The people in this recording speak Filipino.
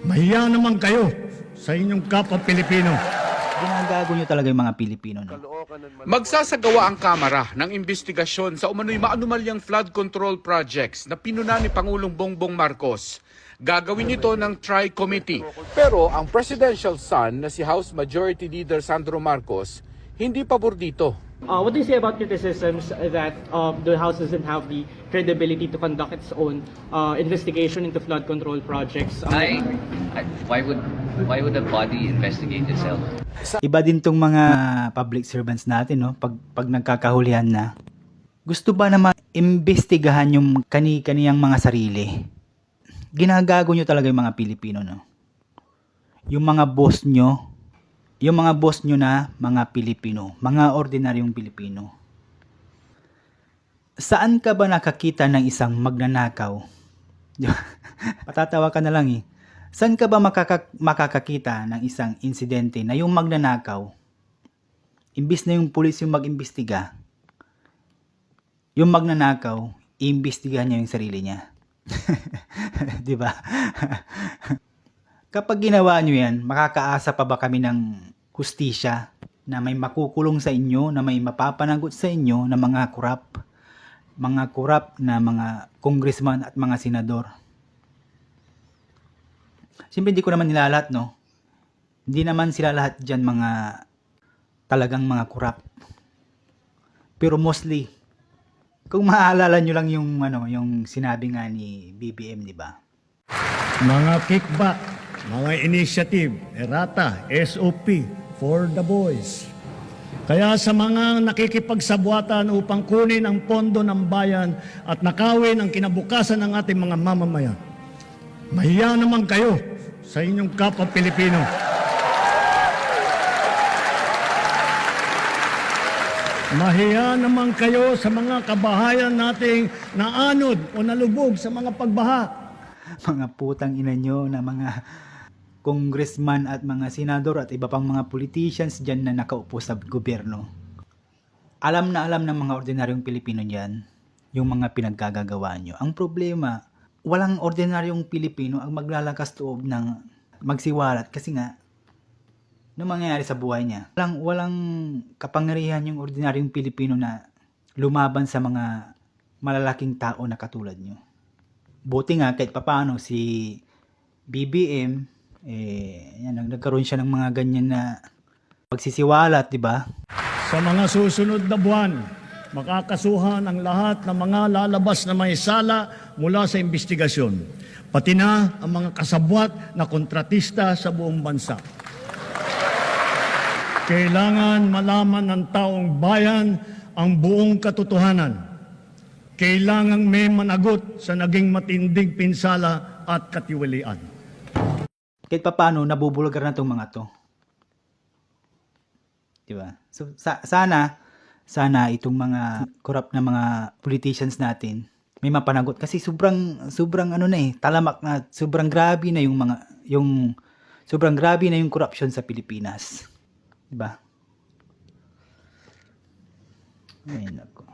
Mahiya naman kayo sa inyong kapwa Pilipino. Ginagago nyo talaga yung mga Pilipino, no? Magsasagawa ang Kamara ng investigasyon sa umano'y maanumalyang flood control projects na pinuna ni Pangulong Bongbong Marcos. Gagawin ito ng Tri-Committee. Pero ang presidential son na si House Majority Leader Sandro Marcos, hindi pabor dito. What do you say about criticisms that the House doesn't have the credibility to conduct its own investigation into flood control projects? Why would the body investigate itself? Iba din tong mga public servants natin, no? Pag nagkakahulihan na, gusto ba naman imbestigahan yung kani-kaniyang mga sarili? Ginagago nyo talaga yung mga Pilipino, no? Yung mga boss nyo na mga Pilipino, mga ordinaryong Pilipino. Saan ka ba nakakita ng isang magnanakaw? Patatawa ka na lang eh. Saan ka ba makakakita ng isang insidente na yung magnanakaw, imbis na yung pulis yung mag-imbestiga, yung magnanakaw, iimbestigahan niya yung sarili niya. Di ba? Kapag ginawa nyo yan, makakaasa pa ba kami ng hustisya na may makukulong sa inyo, na may mapapanagot sa inyo na mga kurap na mga congressman at mga senador? Siyempre hindi ko naman nilalat, no? Hindi naman sila lahat dyan mga talagang mga kurap. Pero mostly, kung maaalala nyo lang yung sinabi nga ni BBM, di ba? Mga kickback, mga initiative, errata, SOP, for the boys. Kaya sa mga nakikipagsabwatan upang kunin ang pondo ng bayan at nakawin ang kinabukasan ng ating mga mamamayan, mahiya naman kayo sa inyong kapwa Pilipino. Mahiya naman kayo sa mga kabahayan nating naanod o nalubog sa mga pagbaha. Mga putang ina nyo na mga congressman at mga senador at iba pang mga politicians dyan na nakaupo sa gobyerno. Alam ng mga ordinaryong Pilipino dyan yung mga pinaggagawa nyo. Ang problema, walang ordinaryong Pilipino ang maglalakas loob ng magsiwalat kasi nga ano mangyayari sa buhay niya. Walang kapangyarihan yung ordinaryong Pilipino na lumaban sa mga malalaking tao na katulad nyo. Buti nga kahit papaano si BBM nagkaroon siya ng mga ganyan na pagsisiwalat, di ba? Sa mga susunod na buwan, makakasuhan ang lahat ng mga lalabas na may sala mula sa investigasyon, pati na ang mga kasabwat na kontratista sa buong bansa. Kailangan malaman ng taong bayan ang buong katotohanan. Kailangan may managot sa naging matinding pinsala at katiwalian. Kahit paano, nabubulgar na itong mga to. Diba? So, sana itong mga corrupt na mga politicians natin may mapanagot. Kasi sobrang talamak na, sobrang grabe na sobrang grabe na yung corruption sa Pilipinas. Diba? Ay, nako.